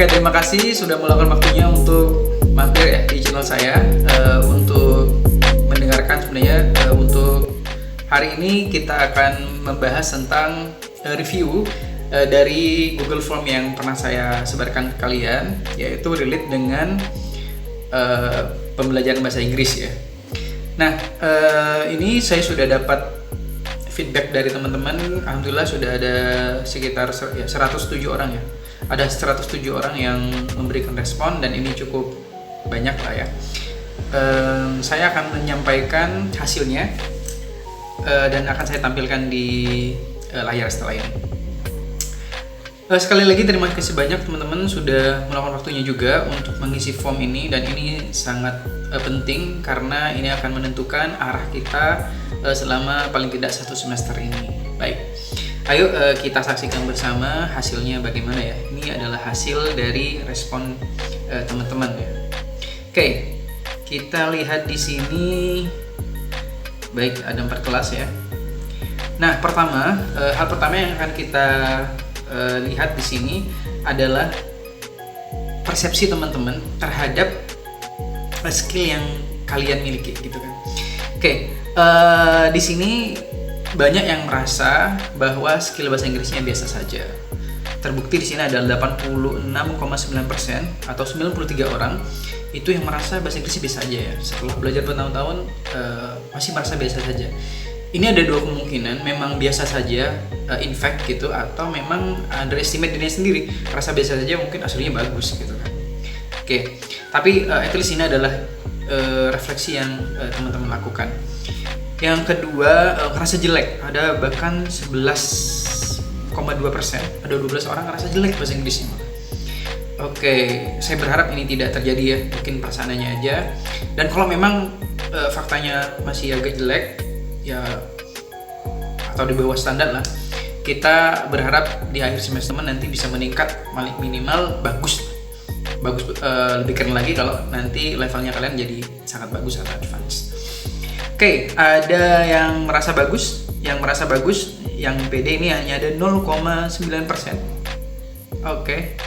Oke, terima kasih sudah meluangkan waktunya untuk mampir ya di channel saya, untuk mendengarkan. Sebenarnya untuk hari ini kita akan membahas tentang review dari Google Form yang pernah saya sebarkan ke kalian, yaitu relate dengan pembelajaran bahasa Inggris ya. Nah, ini saya sudah dapat feedback dari teman-teman. Alhamdulillah sudah ada sekitar 107 orang ya. Ada 107 orang yang memberikan respon, dan ini cukup banyak lah ya. Saya akan menyampaikan hasilnya dan akan saya tampilkan di layar setelah ini. Sekali lagi terima kasih banyak teman-teman sudah meluangkan waktunya juga untuk mengisi form ini, dan ini sangat penting karena ini akan menentukan arah kita selama paling tidak 1 semester ini. Baik, ayo kita saksikan bersama hasilnya bagaimana ya. Ini adalah hasil dari respon teman-teman ya. Oke, kita lihat di sini. Baik, ada 4 kelas ya. Nah, hal pertama yang akan kita lihat di sini adalah persepsi teman-teman terhadap skill yang kalian miliki gitu kan. Oke, di sini banyak yang merasa bahwa skill bahasa Inggrisnya biasa saja. Terbukti di sini ada 86,9% atau 93 orang itu yang merasa bahasa Inggrisnya biasa aja ya. Setelah belajar bertahun-tahun masih merasa biasa saja. Ini ada 2 kemungkinan, memang biasa saja, in fact gitu, atau memang underestimate dirinya sendiri, merasa biasa saja, mungkin aslinya bagus gitu kan. Oke, tapi at least ini adalah refleksi yang teman-teman lakukan. Yang kedua, ngerasa jelek, ada bahkan 11,2%, ada 12 orang ngerasa jelek bahasa Inggrisnya. Oke, saya berharap ini tidak terjadi ya, mungkin perasaannya aja. Dan kalau memang faktanya masih agak jelek ya, atau di bawah standar lah, kita berharap di akhir semester nanti bisa meningkat minimal bagus, lebih keren lagi kalau nanti levelnya kalian jadi sangat bagus atau advance. Oke, ada yang merasa bagus, yang PD ini hanya ada 0,9%. Oke,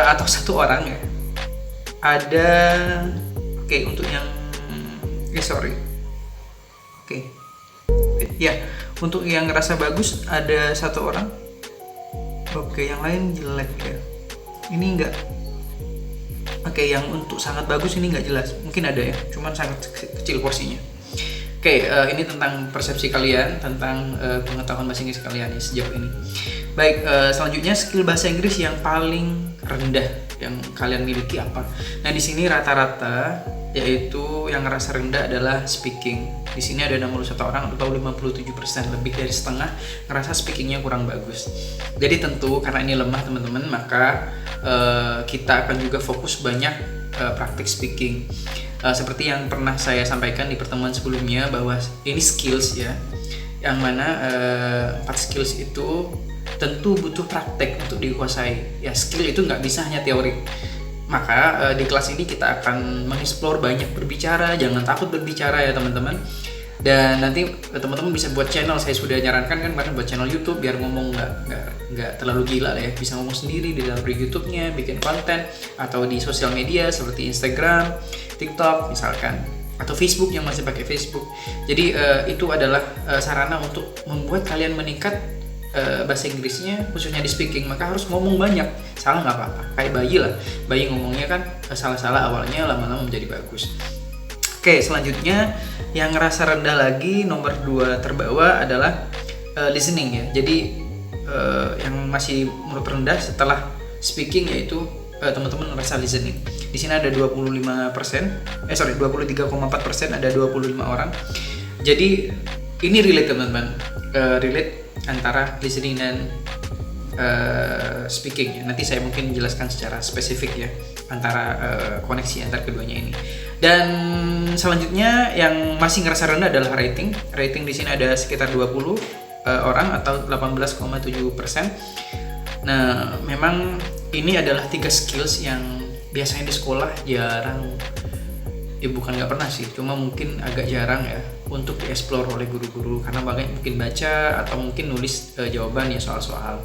atau 1 orang ya. Ada, oke, untuk yang Oke, ya, untuk yang ngerasa bagus ada 1 orang. Oke, yang lain jelek ya. Ini enggak. Oke, yang untuk sangat bagus ini nggak jelas. Mungkin ada ya, cuman sangat kecil porsinya. Oke, ini tentang persepsi kalian tentang pengetahuan bahasa Inggris kalian ya sejauh ini. Baik, selanjutnya skill bahasa Inggris yang paling rendah yang kalian miliki apa? Nah, di sini rata-rata yaitu yang ngerasa rendah adalah speaking. Di sini ada 61 orang atau 57%, lebih dari setengah ngerasa speakingnya kurang bagus. Jadi tentu karena ini lemah teman-teman, maka kita akan juga fokus banyak praktik speaking. Seperti yang pernah saya sampaikan di pertemuan sebelumnya, bahwa ini skills ya, yang mana 4 skills itu tentu butuh praktek untuk dikuasai. Ya, skill itu nggak bisa hanya teori. Maka di kelas ini kita akan mengeksplor banyak berbicara, jangan takut berbicara ya teman-teman. Dan nanti teman-teman bisa buat channel, saya sudah nyarankan kan kemarin buat channel YouTube biar ngomong nggak terlalu gila lah ya, bisa ngomong sendiri di dalam YouTube-nya, bikin konten, atau di sosial media seperti Instagram, TikTok misalkan, atau Facebook yang masih pakai Facebook. Jadi itu adalah sarana untuk membuat kalian meningkat bahasa Inggrisnya, khususnya di speaking. Maka harus ngomong banyak, salah nggak apa-apa, kayak bayi lah, bayi ngomongnya kan salah-salah awalnya, lama-lama menjadi bagus. Oke, selanjutnya yang ngerasa rendah lagi, nomor 2 terbawah adalah listening ya. Jadi yang masih menurut rendah setelah speaking yaitu teman-teman ngerasa listening. Di sini ada 23,4%, ada 25 orang. Jadi ini relate teman-teman, relate antara listening dan speaking. Nanti saya mungkin menjelaskan secara spesifik ya antara koneksi antar keduanya ini. Dan selanjutnya yang masih ngerasa rendah adalah rating. Rating di sini ada sekitar 20 orang atau 18,7%. Nah, memang ini adalah 3 skills yang biasanya di sekolah jarang, ya bukan nggak pernah sih, cuma mungkin agak jarang ya untuk dieksplor oleh guru-guru karena banyak mungkin baca atau mungkin nulis jawaban ya soal-soal.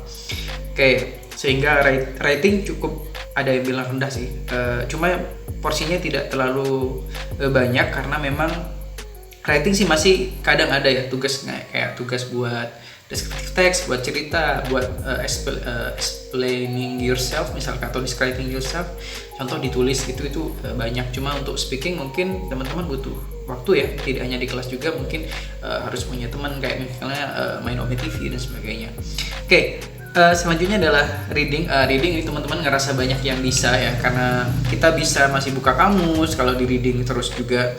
Oke, sehingga rating cukup, ada yang bilang rendah sih. Cuma porsinya tidak terlalu banyak karena memang writing sih masih kadang ada ya tugas kayak tugas buat descriptive text, buat cerita, buat explaining yourself misalkan, atau describing yourself, contoh ditulis itu banyak. Cuma untuk speaking mungkin teman-teman butuh waktu ya, tidak hanya di kelas juga, mungkin harus punya teman kayak misalnya main OB TV dan sebagainya. Oke. Selanjutnya adalah reading. Reading ini teman-teman ngerasa banyak yang bisa ya, karena kita bisa masih buka kamus kalau di reading, terus juga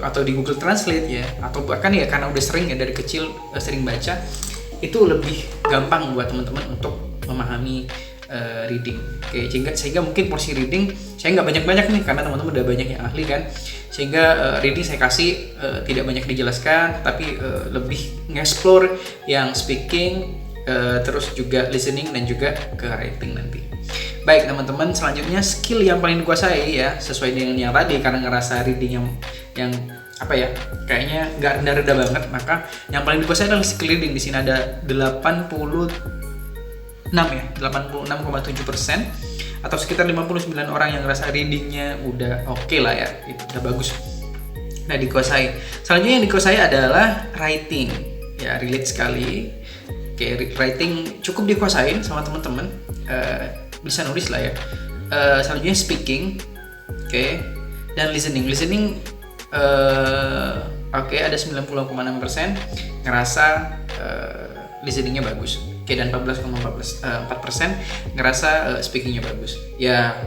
atau di Google Translate ya, atau bahkan ya karena udah sering ya dari kecil sering baca, itu lebih gampang buat teman-teman untuk memahami reading. Oke, sehingga mungkin porsi reading saya nggak banyak-banyak nih karena teman-teman udah banyak yang ahli kan, sehingga reading saya kasih tidak banyak dijelaskan, tapi lebih nge-explore yang speaking, terus juga listening dan juga ke writing nanti. Baik teman-teman, selanjutnya skill yang paling dikuasai ya, sesuai dengan yang tadi, karena ngerasa reading yang apa ya, kayaknya nggak rendah-rendah banget, maka yang paling dikuasai adalah skill reading. Di sini ada 86 ya, 86,7%, atau sekitar 59 orang yang ngerasa readingnya udah oke lah ya, itu udah bagus. Nah, dikuasai. Selanjutnya yang dikuasai adalah writing. Ya, relate sekali. Oke, writing cukup dikuasain sama teman-teman. Bisa nulis lah ya. Selanjutnya speaking. Oke. Dan listening. Listening oke, ada 90,6% ngerasa listeningnya bagus. Oke, dan 14,4% ngerasa speakingnya bagus. Ya,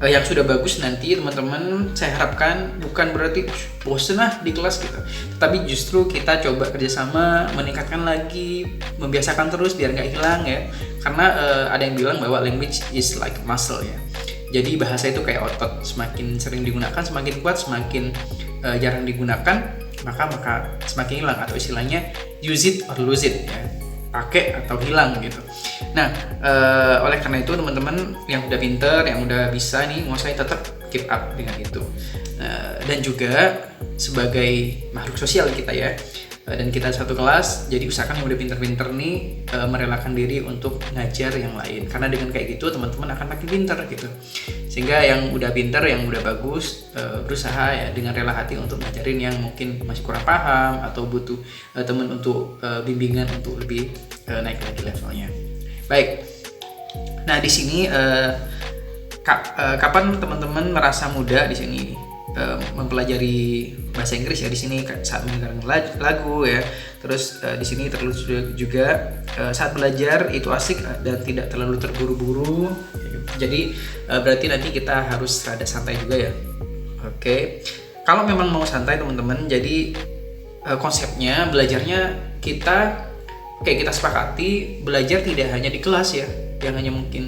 yang sudah bagus nanti teman-teman saya harapkan bukan berarti bosen lah di kelas gitu, tapi justru kita coba kerjasama meningkatkan lagi, membiasakan terus biar nggak hilang ya, karena ada yang bilang bahwa language is like muscle ya. Jadi bahasa itu kayak otot, semakin sering digunakan semakin kuat, semakin jarang digunakan maka semakin hilang, atau istilahnya use it or lose it ya, pakai atau hilang gitu. Nah, oleh karena itu teman-teman yang udah pinter, yang udah bisa nih, mau saya tetap keep up dengan itu. Dan juga sebagai makhluk sosial kita ya, dan kita satu kelas, jadi usahakan yang udah pinter-pinter nih merelakan diri untuk ngajar yang lain, karena dengan kayak gitu teman-teman akan makin pinter gitu. Sehingga yang udah pinter, yang udah bagus, berusaha ya dengan rela hati untuk ngajarin yang mungkin masih kurang paham atau butuh teman untuk bimbingan untuk lebih naik lagi levelnya. Baik. Nah, di sini kapan teman-teman merasa muda di sini mempelajari bahasa Inggris ya, di sini saat mendengarkan lagu ya. Terus di sini terus juga saat belajar itu asik dan tidak terlalu terburu-buru. Jadi berarti nanti kita harus rada santai juga ya. Oke. Kalau memang mau santai teman-teman, jadi konsepnya belajarnya kita sepakati belajar tidak hanya di kelas ya, yang hanya mungkin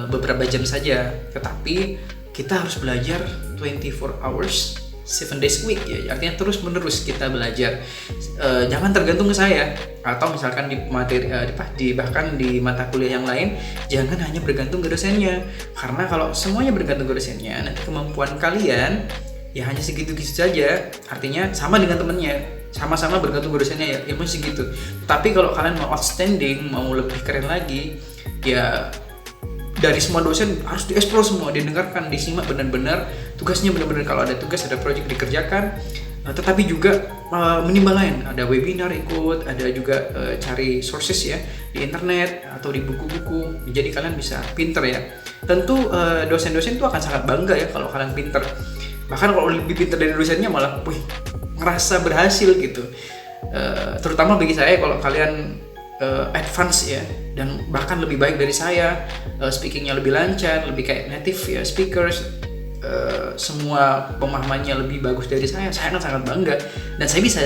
beberapa jam saja, tetapi kita harus belajar 24 hours 7 days a week ya, artinya terus menerus kita belajar. Jangan tergantung ke saya, atau misalkan di materi bahkan di mata kuliah yang lain jangan hanya bergantung ke dosennya, karena kalau semuanya bergantung ke dosennya nanti kemampuan kalian ya hanya segitu-gitu saja. Artinya sama dengan temennya, sama-sama bergantung ke dosennya ya ilmu segitu. Tapi kalau kalian mau outstanding, mau lebih keren lagi, ya dari semua dosen harus dieksplor semua, didengarkan, disimak benar-benar, tugasnya benar-benar kalau ada tugas, ada project dikerjakan, tetapi juga menimbang lain, ada webinar ikut, ada juga cari sources ya di internet atau di buku-buku, jadi kalian bisa pinter ya. Tentu dosen-dosen itu akan sangat bangga ya kalau kalian pinter, bahkan kalau lebih pinter dari dosennya malah ngerasa berhasil gitu. Terutama bagi saya kalau kalian advance ya, dan bahkan lebih baik dari saya, speakingnya lebih lancar, lebih kayak native ya speakers, semua pemahamannya lebih bagus dari saya akan sangat bangga, dan saya bisa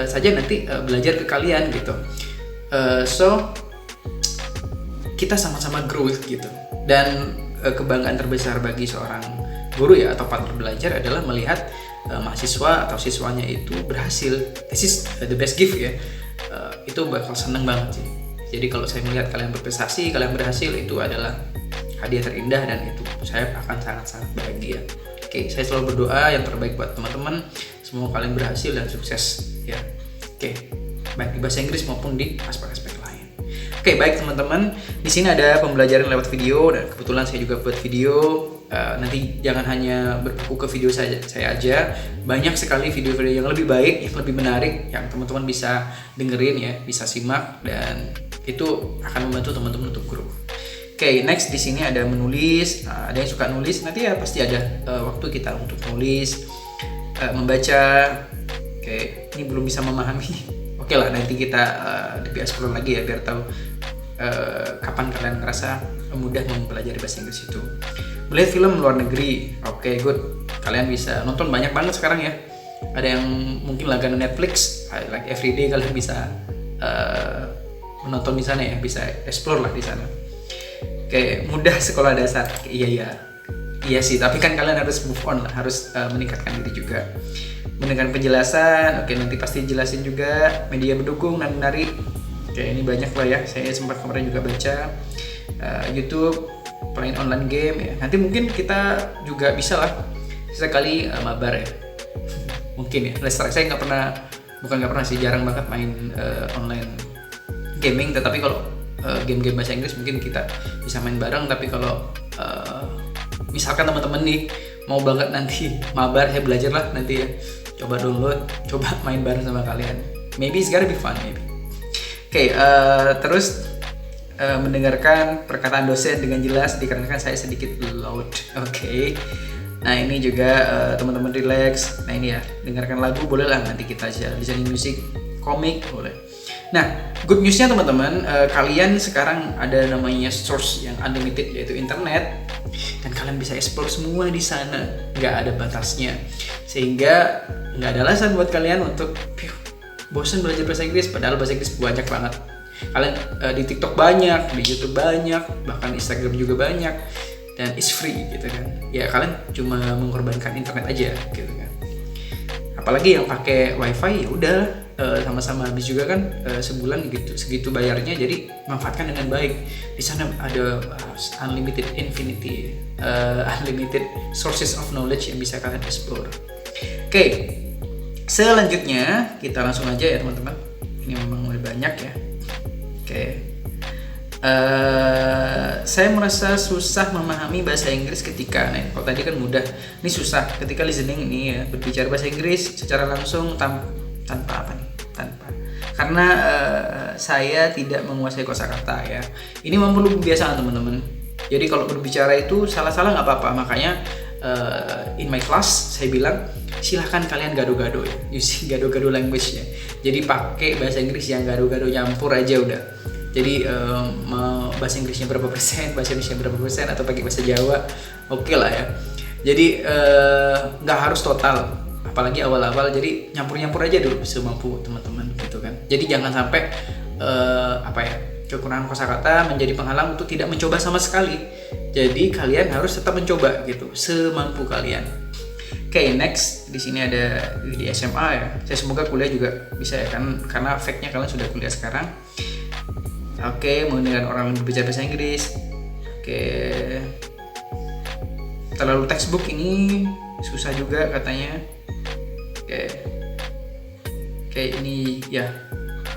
saja nanti belajar ke kalian gitu. So kita sama-sama growth gitu, dan kebanggaan terbesar bagi seorang guru ya atau partner belajar adalah melihat mahasiswa atau siswanya itu berhasil. This is the best gift ya. Itu bakal seneng banget sih. Jadi kalau saya melihat kalian berprestasi, kalian berhasil, itu adalah hadiah terindah, dan itu saya akan sangat-sangat bahagia. Oke, saya selalu berdoa yang terbaik buat teman-teman, semoga kalian berhasil dan sukses ya. Oke, baik di bahasa Inggris maupun di aspek-aspek lain. Oke, baik teman-teman. Di sini ada pembelajaran lewat video dan kebetulan saya juga buat video. Nanti jangan hanya berpaku ke video saya aja. Banyak sekali video-video yang lebih baik, yang lebih menarik, yang teman-teman bisa dengerin ya, bisa simak dan itu akan membantu teman-teman untuk grow. Oke, next di sini ada menulis. Ada yang suka nulis, nanti ya pasti ada waktu kita untuk nulis, membaca. Oke, ini belum bisa memahami. Oke lah, nanti kita lebih explore lagi ya biar tahu kapan kalian ngerasa mudah mempelajari bahasa Inggris itu. Melihat film luar negeri, oke, good. Kalian bisa nonton banyak banget sekarang ya. Ada yang mungkin langganan Netflix, like everyday kalian bisa menonton di sana ya, bisa explore lah di sana. Oke, mudah sekolah dasar, iya sih. Tapi kan kalian harus move on lah, harus meningkatkan diri juga. Mendengar penjelasan, oke nanti pasti jelasin juga. Media mendukung dan menarik, oke ini banyak lah ya. Saya sempat kemarin juga baca. YouTube, main online game ya. Nanti mungkin kita juga bisa lah sekali mabar ya. Mungkin ya. Saya nggak pernah sih, jarang banget main online gaming. Tetapi kalau game-game bahasa Inggris mungkin kita bisa main bareng. Tapi kalau misalkan teman-teman nih mau banget nanti mabar, saya belajar lah nanti ya. Coba download, coba main bareng sama kalian. Maybe it's gonna be fun, maybe. Oke, terus mendengarkan perkataan dosen dengan jelas dikarenakan saya sedikit loud. Oke. Nah ini juga teman-teman relax. Nah ini ya, dengarkan lagu boleh lah, nanti kita aja listening music, komik boleh. Nah, good newsnya teman-teman, kalian sekarang ada namanya source yang unlimited yaitu internet, dan kalian bisa explore semua di sana, nggak ada batasnya, sehingga nggak ada alasan buat kalian untuk bosan belajar bahasa Inggris. Padahal bahasa Inggris banyak banget. Kalian di TikTok banyak, di YouTube banyak, bahkan Instagram juga banyak, dan it's free gitu kan. Ya kalian cuma mengorbankan internet aja gitu kan. Apalagi yang pakai wifi ya udah sama-sama habis juga kan, sebulan gitu segitu bayarnya, jadi manfaatkan dengan baik. Di sana ada unlimited sources of knowledge yang bisa kalian explore. Oke, selanjutnya kita langsung aja ya teman-teman. Ini memang lebih banyak ya. Oke, saya merasa susah memahami bahasa Inggris ketika, kalau tadi kan mudah, ini susah ketika listening ini ya, berbicara bahasa Inggris secara langsung tanpa karena saya tidak menguasai kosakata ya. Ini perlu kebiasaan teman-teman. Jadi kalau berbicara itu salah-salah nggak apa-apa, makanya in my class saya bilang silahkan kalian gado-gado ya, using gado-gado language ya. Jadi pakai bahasa Inggris yang gado-gado, nyampur aja udah. Jadi bahasa Inggrisnya berapa persen, bahasa Indonesia berapa persen, atau pakai bahasa Jawa, oke lah ya. Jadi nggak harus total, apalagi awal-awal. Jadi nyampur-nyampur aja dulu semampu teman-teman gitu kan. Jadi jangan sampai kekurangan kosakata menjadi penghalang untuk tidak mencoba sama sekali. Jadi kalian harus tetap mencoba gitu semampu kalian. Oke, next di sini ada di SMA ya. Saya semoga kuliah juga bisa ya kan, karena fact-nya kalian sudah kuliah sekarang. Oke, mendengar orang berbicara bahasa Inggris. Oke, terlalu textbook ini susah juga katanya. Oke, ini ya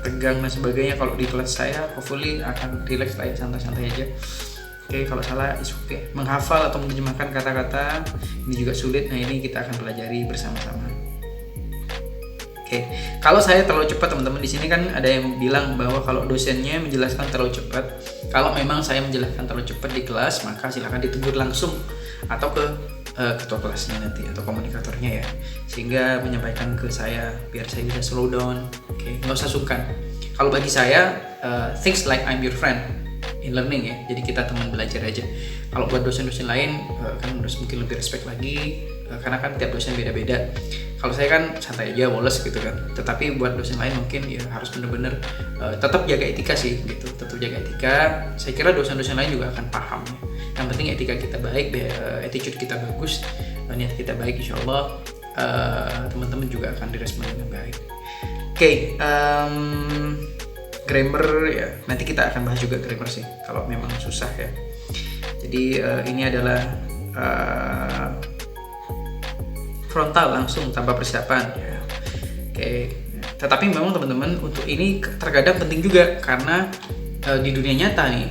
tegang dan sebagainya. Kalau di kelas saya hopefully akan relax lah ya, santai-santai aja. Oke, kalau salah is okay. Menghafal atau menerjemahkan kata-kata ini juga sulit. Nah, ini kita akan pelajari bersama-sama. Oke, kalau saya terlalu cepat teman-teman, di sini kan ada yang bilang bahwa kalau dosennya menjelaskan terlalu cepat, kalau memang saya menjelaskan terlalu cepat di kelas, maka silakan ditegur langsung atau ke ketua kelasnya nanti atau komunikatornya ya, sehingga menyampaikan ke saya biar saya bisa slow down. Oke, nggak usah sungkan. Kalau bagi saya things like I'm your friend in learning ya, jadi kita teman belajar aja. Kalau buat dosen-dosen lain kan harus mungkin lebih respect lagi, karena kan tiap dosen beda-beda. Kalau saya kan santai aja, woles gitu kan. Tetapi buat dosen lain mungkin ya harus benar-benar tetap jaga etika sih gitu, tetap jaga etika. Saya kira dosen-dosen lain juga akan paham ya. Yang penting etika kita baik, attitude kita bagus, niat kita baik, insya Allah teman-teman juga akan direspon dengan baik. Oke, grammar ya, nanti kita akan bahas juga grammar sih kalau memang susah ya. Jadi ini adalah frontal langsung tanpa persiapan ya. Oke, tetapi memang teman-teman untuk ini terkadang penting juga, karena di dunia nyata nih,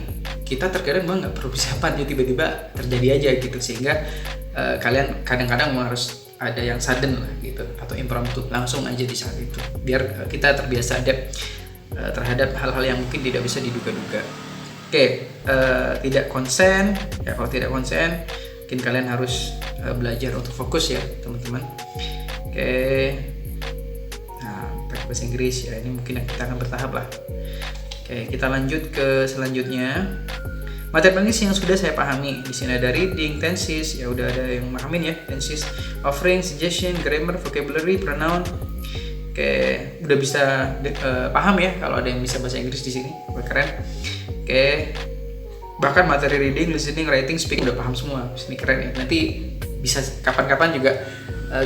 kita terkadang memang nggak perlu persiapan, ya tiba-tiba terjadi aja gitu, sehingga kalian kadang-kadang memang harus ada yang sudden lah gitu, atau impromptu, langsung aja di saat itu, biar kita terbiasa adapt terhadap hal-hal yang mungkin tidak bisa diduga-duga. Tidak konsen ya, kalau tidak konsen mungkin kalian harus belajar untuk fokus ya teman-teman. Nah, bahasa Inggris ya, ini mungkin kita akan bertahap lah. Kita lanjut ke selanjutnya. Materi Inggris yang sudah saya pahami. Di sini ada reading, tenses, ya udah ada yang pahamin ya, tenses, offering, suggestion, grammar, vocabulary, pronoun. Udah bisa paham ya kalau ada yang bisa bahasa Inggris di sini. Keren. Bahkan materi reading, listening, writing, speaking udah paham semua. Ini keren ya. Nanti bisa kapan-kapan juga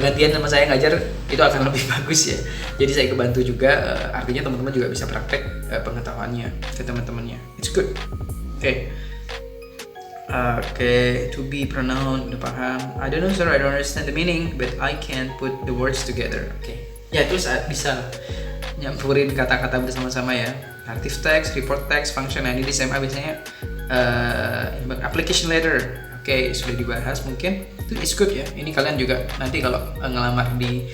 gantian sama saya ngajar, itu akan lebih bagus ya. Jadi saya kebantu juga, artinya teman-teman juga bisa praktek pengetahuannya ke teman-temannya. It's good. To be pronoun udah paham. I don't know sir, I don't understand the meaning, but I can put the words together. Ya terus bisa nyampurin kata-kata bersama-sama ya. Active text, report text, function. Nah ini di SMA biasanya application letter. Sudah dibahas mungkin. Itu is good ya. Ini kalian juga nanti kalau ngelamar di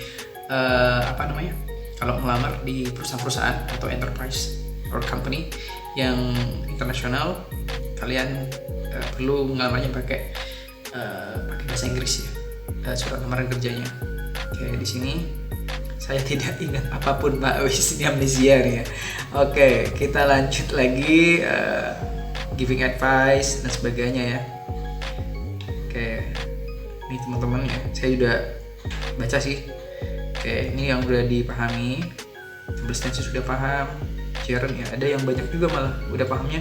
kalau ngelamar di perusahaan-perusahaan atau enterprise or company yang internasional, kalian perlu ngelamarnya pakai bahasa Inggris ya, surat lamaran kerjanya. Di sini saya tidak ingat apapun Pak, ini amnesia nih ya. Kita lanjut lagi, giving advice dan sebagainya ya. Ini teman-teman ya, saya udah baca sih. Ini yang udah dipahami. Tenses sudah paham. Gerund ya, ada yang banyak juga malah udah pahamnya.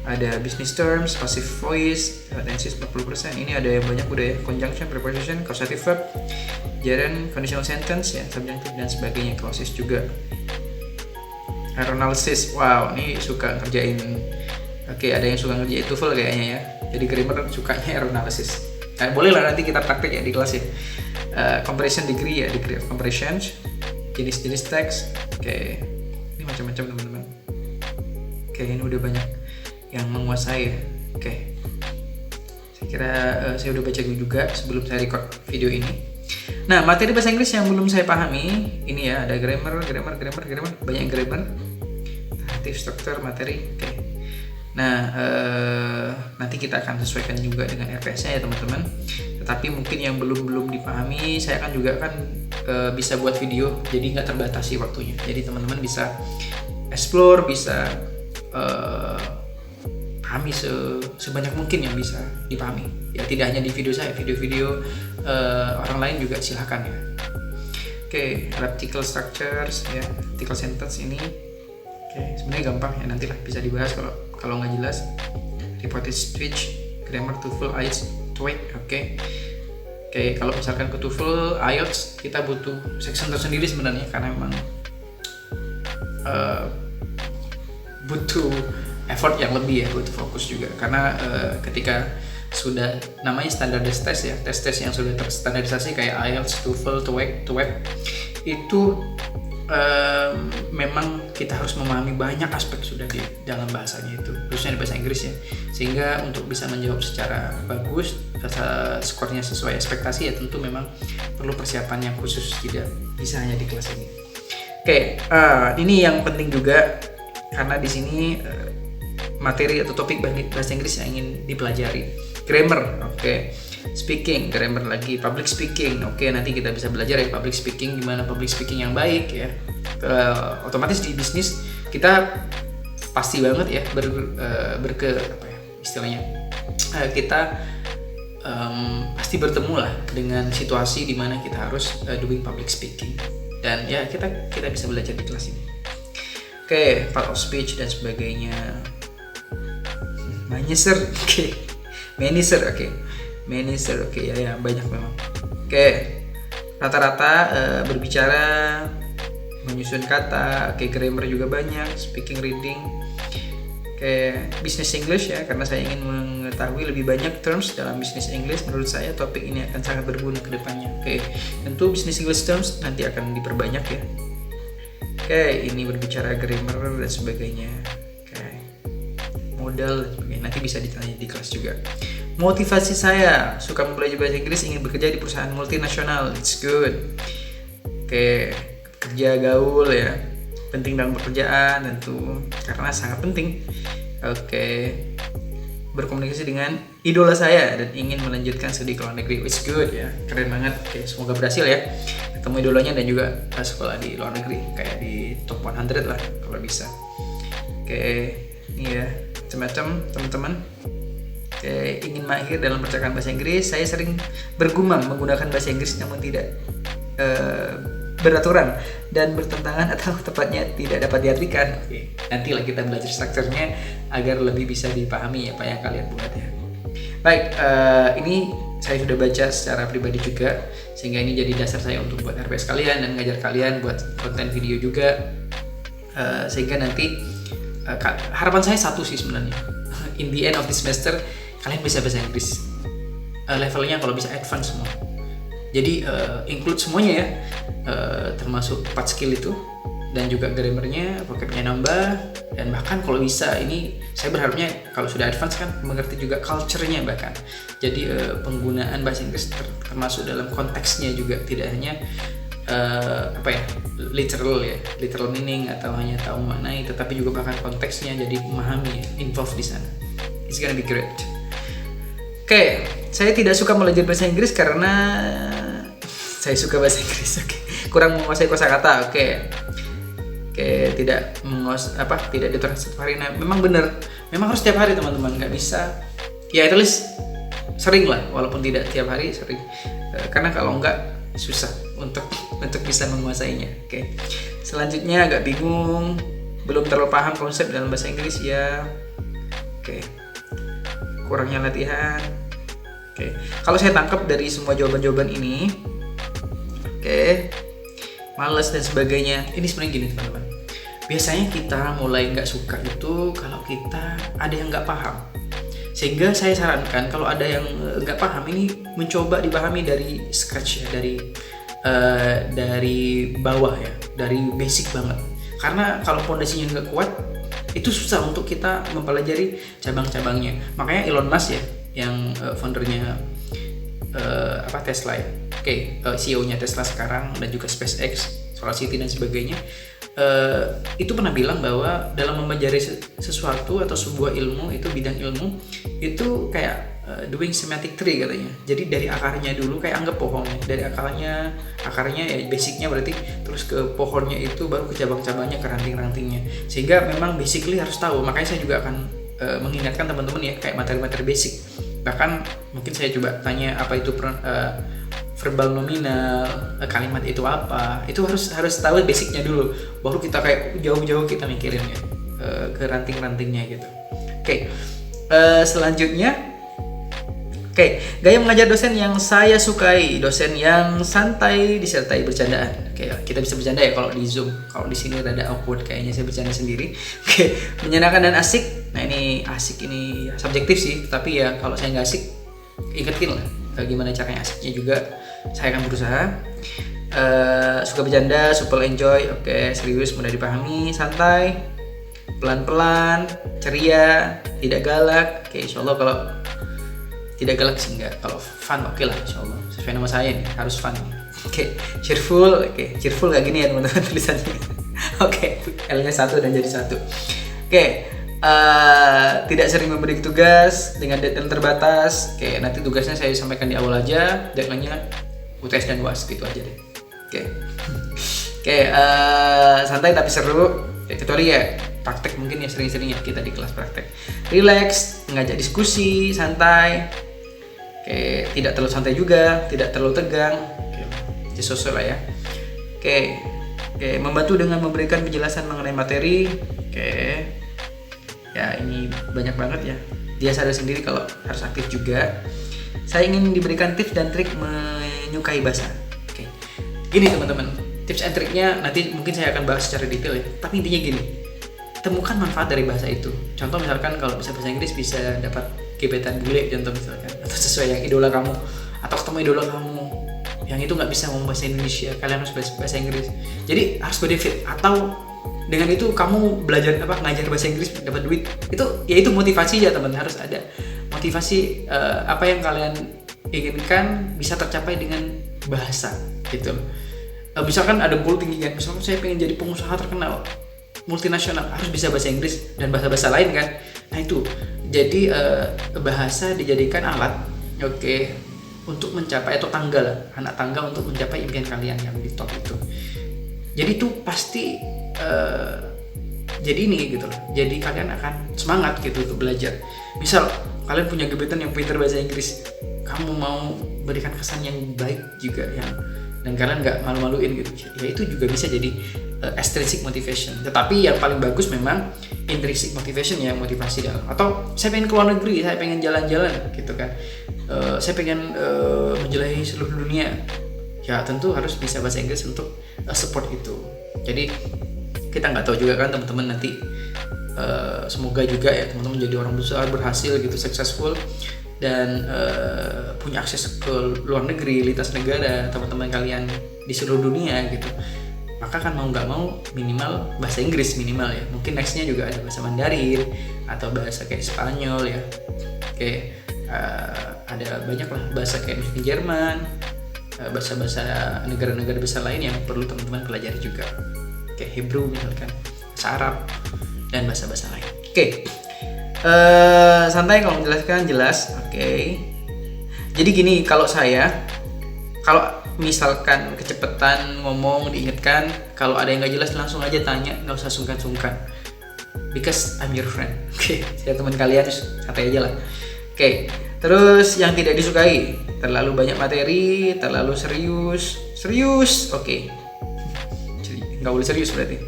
Ada business terms, passive voice, tenses 40%. Ini ada yang banyak udah ya, conjunction, preposition, causative verb, gerund, conditional sentence ya, subjunctive dan sebagainya, clauses juga. Error analysis, wow, ini suka ngerjain. Ada yang suka ngerjain TOEFL kayaknya ya. Jadi grammar sukanya error analysis. Boleh lah nanti kita praktek ya di kelas ya. Comparison degree ya, degree of comparison, jenis-jenis teks. Ini macam-macam teman-teman. Ini udah banyak yang menguasai ya. Saya kira saya udah baca juga sebelum saya record video ini. Nah, materi bahasa Inggris yang belum saya pahami, ini ya, ada grammar, banyak grammar, narrative, struktur, materi. Nah, nanti kita akan sesuaikan juga dengan RPS-nya ya teman-teman. Tetapi mungkin yang belum dipahami, saya akan juga bisa buat video, jadi nggak terbatasi waktunya. Jadi teman-teman bisa explore, bisa pahami sebanyak mungkin yang bisa dipahami. Ya tidak hanya di video saya, video-video orang lain juga silahkan ya. Article structures ya, article sentence ini. Sebenarnya gampang ya, nantilah bisa dibahas kalau nggak jelas. Reported speech, grammar, TOEFL, IELTS, TOEIC. Kalau misalkan ke TOEFL, IELTS kita butuh section tersendiri sebenarnya, karena memang butuh effort yang lebih ya, butuh fokus juga. Karena ketika sudah namanya standardized test ya, tes yang sudah terstandarisasi kayak IELTS, TOEFL, TOEIC, itu memang kita harus memahami banyak aspek sudah di dalam bahasanya itu, khususnya di bahasa Inggris ya, sehingga untuk bisa menjawab secara bagus, skornya sesuai ekspektasi ya, tentu memang perlu persiapan yang khusus, tidak bisa hanya di kelas ini. Ini yang penting juga, karena di sini materi atau topik bahasa Inggris yang ingin dipelajari. Grammar, speaking, grammar lagi, public speaking. Nanti kita bisa belajar ya public speaking, gimana public speaking yang baik ya. Otomatis di bisnis kita pasti banget ya kita pasti bertemu lah dengan situasi di mana kita harus doing public speaking, dan ya kita bisa belajar di kelas ini. Part of speech dan sebagainya. Manager, ya banyak memang. Rata-rata berbicara, menyusun kata, grammar juga banyak, speaking, reading. Business English ya, karena saya ingin mengetahui lebih banyak terms dalam business English. Menurut saya topik ini akan sangat berguna ke depannya. Tentu business English terms nanti akan diperbanyak ya. Ini berbicara grammar dan sebagainya. modal dan sebagainya. Nanti bisa ditanya di kelas juga. Motivasi saya, suka belajar bahasa Inggris, ingin bekerja di perusahaan multinasional. It's good. Oke, kerja gaul ya, penting dalam pekerjaan tentu, karena sangat penting. Oke, berkomunikasi dengan idola saya dan ingin melanjutkan studi ke luar negeri. It's good ya, keren banget. Oke, semoga berhasil ya, ketemu idolanya dan juga sekolah di luar negeri, kayak di top 100 lah kalau bisa. Oke, ini ya macam-macam teman-teman. Oke, ingin mahir dalam percakapan bahasa Inggris. Saya sering bergumam menggunakan bahasa Inggris namun tidak beraturan dan bertentangan atau tepatnya tidak dapat diartikan. Oke, nantilah kita belajar strukturnya agar lebih bisa dipahami apa yang kalian buat ya. Baik, ini saya sudah baca secara pribadi juga, sehingga ini jadi dasar saya untuk buat RPS kalian dan ngajar kalian buat konten video juga. Sehingga nanti harapan saya satu sih sebenarnya, in the end of the semester kalian bisa bahasa Inggris levelnya kalau bisa advance semua. Jadi include semuanya ya, termasuk 4 skill itu, dan juga grammarnya, vocabnya nambah, dan bahkan kalau bisa ini saya berharapnya kalau sudah advance kan mengerti juga culture-nya bahkan. Jadi penggunaan bahasa Inggris termasuk dalam konteksnya juga, tidak hanya literal meaning atau hanya tahu maknai, tetapi juga bahkan konteksnya, jadi memahami, involved di sana. It's gonna be great. Oke, saya tidak suka belajar bahasa Inggris karena saya suka bahasa Inggris. Kurang menguasai kosakata. Oke, tidak diatur setiap hari. Nah, memang benar, memang harus setiap hari teman-teman, nggak bisa. Ya at least sering lah, walaupun tidak tiap hari, sering. Karena kalau nggak susah untuk bisa menguasainya. Oke, selanjutnya agak bingung, belum terlalu paham konsep dalam bahasa Inggris ya. Oke, kurangnya latihan. Oke, kalau saya tangkap dari semua jawaban-jawaban ini, malas dan sebagainya, ini sebenarnya gini teman-teman. Biasanya kita mulai nggak suka itu kalau kita ada yang nggak paham. Sehingga saya sarankan kalau ada yang nggak paham ini mencoba dipahami dari scratch ya, dari bawah ya, dari basic banget. Karena kalau fondasinya nggak kuat, itu susah untuk kita mempelajari cabang-cabangnya. Makanya Elon Musk ya, yang foundernya Tesla ya, CEO-nya Tesla sekarang, dan juga SpaceX, SolarCity dan sebagainya, itu pernah bilang bahwa dalam mempelajari sesuatu atau sebuah ilmu, itu bidang ilmu itu kayak doing semantic tree katanya. Jadi dari akarnya dulu, kayak anggap pohonnya, dari akarnya ya basicnya berarti, terus ke pohonnya itu, baru ke cabang-cabangnya, ke ranting-rantingnya. Sehingga memang basically harus tahu. Makanya saya juga akan mengingatkan teman-teman ya, kayak materi-materi basic. Bahkan mungkin saya coba tanya apa itu verbal nominal, kalimat itu apa, itu harus tahu basicnya dulu, baru kita kayak jauh-jauh kita mikirin ya ke ranting-rantingnya gitu. Selanjutnya, gaya mengajar dosen yang saya sukai, dosen yang santai disertai bercandaan. Kita bisa bercanda ya kalau di Zoom. Kalau di sini rada awkward kayaknya, saya bercanda sendiri. Menyenangkan dan asik. Nah, ini asik ini subjektif sih, tapi ya kalau saya nggak asik, ingetin lah gimana caranya asiknya juga. Saya akan berusaha. Suka bercanda, super enjoy. Serius, mudah dipahami, santai, pelan-pelan, ceria, tidak galak. Insyaallah kalau tidak galak sih enggak, kalau fun lah insyaallah. Sesuai nama saya nih, harus fun. Cheerful. Cheerful kayak gini ya teman-teman tulisannya. L-nya 1 dan jadi 1. Tidak sering memberi tugas dengan deadline terbatas. Nanti tugasnya saya sampaikan di awal aja, deadline-nya UTS dan UAS gitu aja deh. Santai tapi seru. Kecuali ya praktek, mungkin ya sering-sering ya kita di kelas praktek. Relax, mengajak diskusi, santai. Tidak terlalu santai juga, tidak terlalu tegang. Sosial lah ya. Membantu dengan memberikan penjelasan mengenai materi. Ya ini banyak banget ya. Dia sadar sendiri kalau harus aktif juga. Saya ingin diberikan tips dan trik menyukai bahasa. Gini teman-teman, tips and triknya nanti mungkin saya akan bahas secara detail ya. Tapi intinya gini, temukan manfaat dari bahasa itu. Contoh misalkan kalau bisa bahasa Inggris bisa dapat gebetan bule, contoh misalkan, atau sesuai yang idola kamu, atau ketemu idola kamu yang itu nggak bisa ngomong bahasa Indonesia, kalian harus bahasa Inggris. Jadi harus benefit, atau dengan itu kamu belajar ngajar bahasa Inggris dapat duit. Itu motivasi ya teman, harus ada motivasi. Apa yang kalian inginkan bisa tercapai dengan bahasa gitu. Misalkan ada goal tinggi kan, misalkan saya pengen jadi pengusaha terkenal multinasional, harus bisa bahasa Inggris dan bahasa-bahasa lain kan. Nah itu jadi bahasa dijadikan alat untuk mencapai, atau anak tangga untuk mencapai impian kalian yang di top itu. Jadi itu pasti jadi ini gitu loh. Jadi kalian akan semangat gitu untuk belajar. Misal kalian punya gebetan yang pintar bahasa Inggris, kamu mau berikan kesan yang baik juga dan kalian nggak malu-maluin gitu. Ya itu juga bisa jadi extrinsic motivation. Tetapi yang paling bagus memang intrinsic motivation, ya, motivasi dalam. Atau saya pengen keluar negeri, saya pengen jalan-jalan gitu kan. Saya pengen menjelajahi seluruh dunia. Ya tentu harus bisa bahasa Inggris untuk support itu. Jadi kita nggak tahu juga kan teman-teman nanti, semoga juga ya teman-teman jadi orang besar, berhasil gitu, successful, dan punya akses ke luar negeri, lintas negara, teman-teman kalian di seluruh dunia gitu. Maka kan mau nggak mau minimal bahasa Inggris minimal ya. Mungkin nextnya juga ada bahasa Mandarin atau bahasa kayak Spanyol ya. Ada banyak lah bahasa kayak Jerman, bahasa-bahasa negara-negara besar lain yang perlu teman-teman pelajari juga, kayak Hebrew misalkan, bahasa Arab, dan bahasa-bahasa lain. Santai kalau menjelaskan, jelas. Jadi gini, kalau misalkan kecepatan ngomong, diingatkan, kalau ada yang nggak jelas langsung aja tanya, nggak usah sungkan-sungkan, because I'm your friend. Saya teman kalian, santai aja lah. Terus yang tidak disukai, terlalu banyak materi, terlalu serius, nggak boleh serius berarti.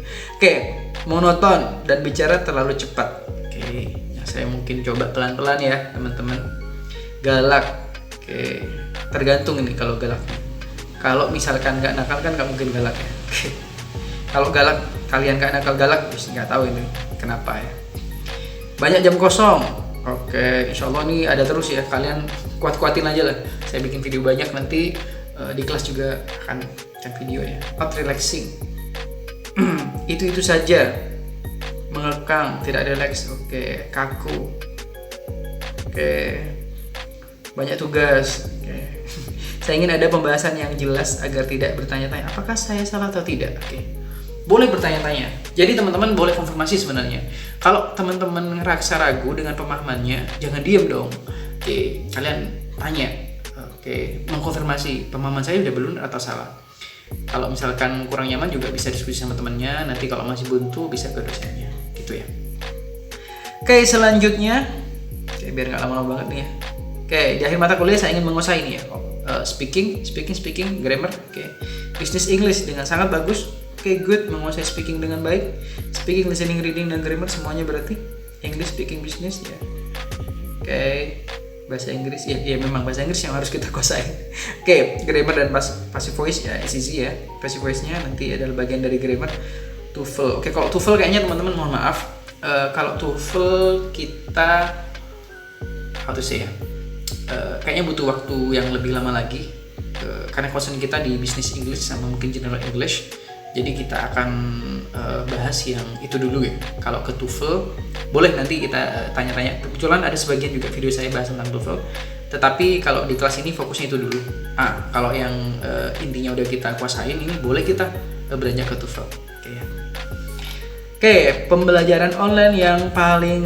Monoton dan bicara terlalu cepat. Saya mungkin coba pelan-pelan ya teman-teman. Galak, tergantung ini kalau galak. Kalau misalkan nggak nakal kan nggak mungkin galak ya. Kalau galak, kalian nggak nakal galak, nggak tahu ini kenapa ya. Banyak jam kosong. Insya Allah ini ada terus ya, kalian kuat-kuatin aja lah. Saya bikin video banyak nanti, di kelas juga akan video ya. Not relaxing. itu saja. Mengekang, tidak relax. Kaku. Banyak tugas. Saya ingin ada pembahasan yang jelas agar tidak bertanya-tanya apakah saya salah atau tidak. Boleh bertanya-tanya. Jadi teman-teman boleh konfirmasi sebenarnya. Kalau teman-teman ngerasa ragu dengan pemahamannya, jangan diem dong. Kalian tanya. Mengkonfirmasi pemahaman saya udah benar atau salah. Kalau misalkan kurang nyaman juga bisa diskusi sama temannya. Nanti kalau masih buntu bisa ke dosennya. Gitu ya. Selanjutnya, biar nggak lama-lama banget nih ya. Di akhir mata kuliah saya ingin menguasai ini ya. Speaking, grammar. Business English dengan sangat bagus. Good, menguasai speaking dengan baik. Speaking, listening, reading, dan grammar semuanya berarti English, speaking, business ya. Bahasa Inggris ya memang bahasa Inggris yang harus kita kuasai. Grammar dan passive voice ya easy ya. Passive voice-nya nanti adalah bagian dari grammar. TOEFL. Kalau TOEFL kayaknya teman-teman mohon maaf. Kalau TOEFL kita kayaknya butuh waktu yang lebih lama lagi. Karena concern kita di business English sama mungkin general English. Jadi kita akan bahas yang itu dulu ya. Kalau ke TOEFL, boleh nanti kita tanya-tanya. Kebetulan ada sebagian juga video saya bahas tentang TOEFL. Tetapi kalau di kelas ini fokusnya itu dulu. Kalau yang intinya udah kita kuasain, ini boleh kita beranjak ke TOEFL. Pembelajaran online yang paling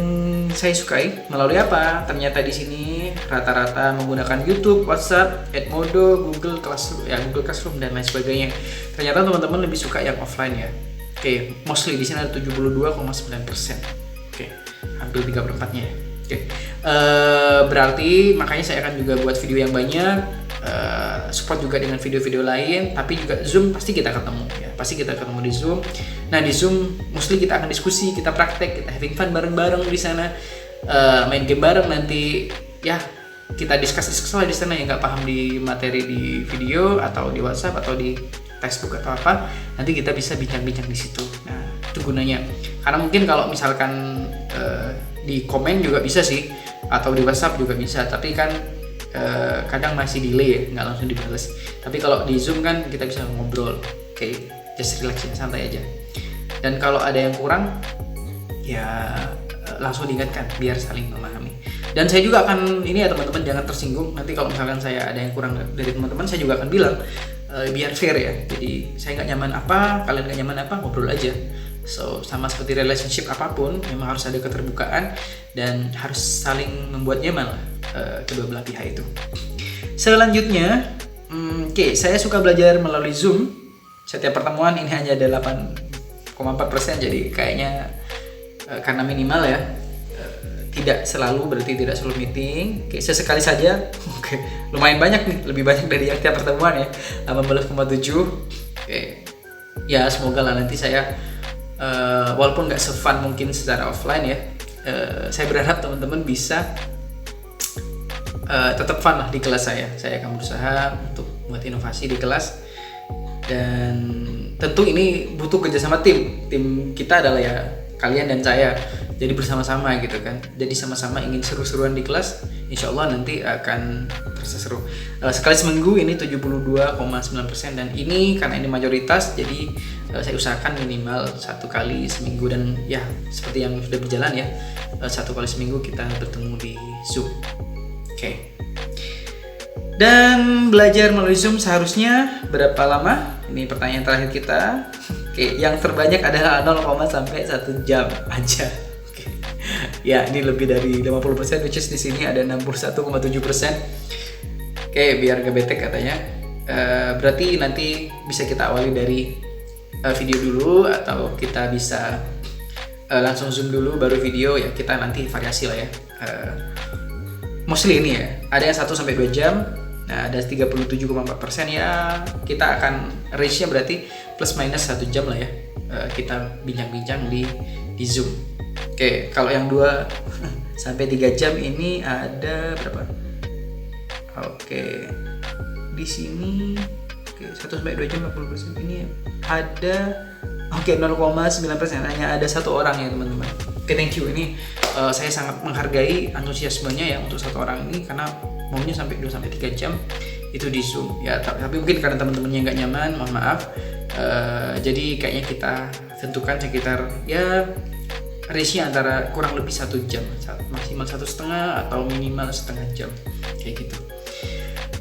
saya sukai melalui apa? Ternyata di sini rata-rata menggunakan YouTube, WhatsApp, Edmodo, Google Classroom dan lain sebagainya. Ternyata teman-teman lebih suka yang offline ya. Mostly di sini ada 72,9%. Hampir 3/4-nya ya. Berarti makanya saya akan juga buat video yang banyak. Support juga dengan video-video lain, tapi juga Zoom pasti kita ketemu ya. Pasti kita ketemu di Zoom. Nah, di Zoom mostly kita akan diskusi, kita praktek, kita having fun bareng-bareng di sana. Main game bareng nanti ya. Kita discuss lah di sana, yang nggak paham di materi di video atau di WhatsApp atau di textbook atau apa, nanti kita bisa bincang-bincang di situ. Nah, itu gunanya. Karena mungkin kalau misalkan di komen juga bisa sih, atau di WhatsApp juga bisa, tapi kan kadang masih delay ya, nggak langsung dibales. Tapi kalau di Zoom kan kita bisa ngobrol, just relax ya, santai aja. Dan kalau ada yang kurang, ya langsung diingatkan biar saling memahami. Dan saya juga akan ini ya teman-teman, jangan tersinggung nanti kalau misalkan saya ada yang kurang dari teman-teman, saya juga akan bilang biar fair ya. Jadi saya nggak nyaman apa, kalian nggak nyaman apa, ngobrol aja. So sama seperti relationship apapun, memang harus ada keterbukaan dan harus saling membuat nyaman lah kedua belah pihak itu. Selanjutnya, saya suka belajar melalui Zoom. Setiap pertemuan ini hanya ada 8,4%, jadi kayaknya karena minimal ya, tidak selalu, berarti tidak selalu meeting. Sesekali saja. Lumayan banyak nih, lebih banyak dari yang tiap pertemuan ya, 18,7. Ya semoga lah nanti saya walaupun nggak se-fun mungkin secara offline ya, saya berharap teman-teman bisa tetap fun lah di kelas saya. Saya akan berusaha untuk buat inovasi di kelas, dan tentu ini butuh kerjasama tim. Tim kita adalah ya kalian dan saya, jadi bersama-sama gitu kan. Jadi sama-sama ingin seru-seruan di kelas, insya Allah nanti akan terasa seru. Sekali seminggu ini 72,9%, dan ini karena ini mayoritas, jadi saya usahakan minimal 1 kali seminggu. Dan ya seperti yang sudah berjalan ya, 1 kali seminggu kita bertemu di Zoom. Dan belajar melalui Zoom seharusnya berapa lama? Ini pertanyaan terakhir kita. Yang terbanyak adalah 0, sampai 1 jam aja. Ya, ini lebih dari 50%, which is di sini ada 61,7%. Biar gak bete katanya. Berarti nanti bisa kita awali dari video dulu, atau kita bisa langsung Zoom dulu baru video ya. Kita nanti variasi lah ya. Mostly ini ya, ada yang 1 sampai 2 jam. Nah, ada 37,4% ya. Kita akan range-nya berarti plus minus 1 jam lah ya. Kita bincang-bincang di Zoom. Kalau yang 2 sampai 3 jam ini ada berapa? Di sini 1 sampai 2 jam 40%, ini ada 0,9%, hanya ada 1 orang ya teman-teman. Thank you. Ini saya sangat menghargai antusiasmenya ya untuk 1 orang ini, karena maunya sampai 2 sampai 3 jam itu di Zoom ya. Tapi mungkin karena teman-temannya nggak nyaman, mohon maaf. Jadi kayaknya kita tentukan sekitar ya ratio antara kurang lebih 1 jam, maksimal 1,5 atau minimal setengah jam kayak gitu.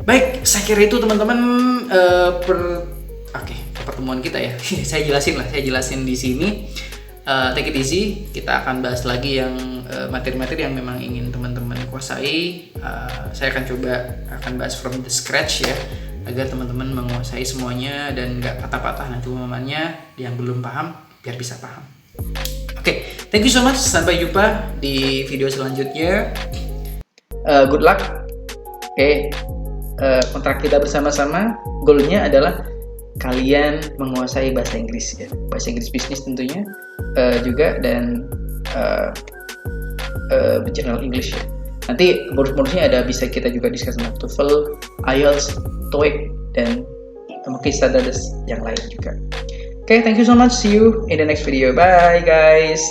Baik, saya kira itu teman-teman pertemuan kita ya. Saya jelasin di sini. Take it easy. Kita akan bahas lagi yang materi-materi yang memang ingin teman-teman kuasai. Saya akan bahas from the scratch ya, agar teman-teman menguasai semuanya dan nggak patah-patah nanti pemahamannya. Yang belum paham biar bisa paham. Thank you so much. Sampai jumpa di video selanjutnya. Good luck. Kontrak kita bersama-sama, goalnya adalah kalian menguasai bahasa Inggris ya, bahasa Inggris bisnis tentunya juga, dan general English ya. Nanti bonus-bonusnya ada, bisa kita juga discuss tentang TOEFL, IELTS, TOEIC, dan mungkin standar yang lain juga. Thank you so much. See you in the next video. Bye guys.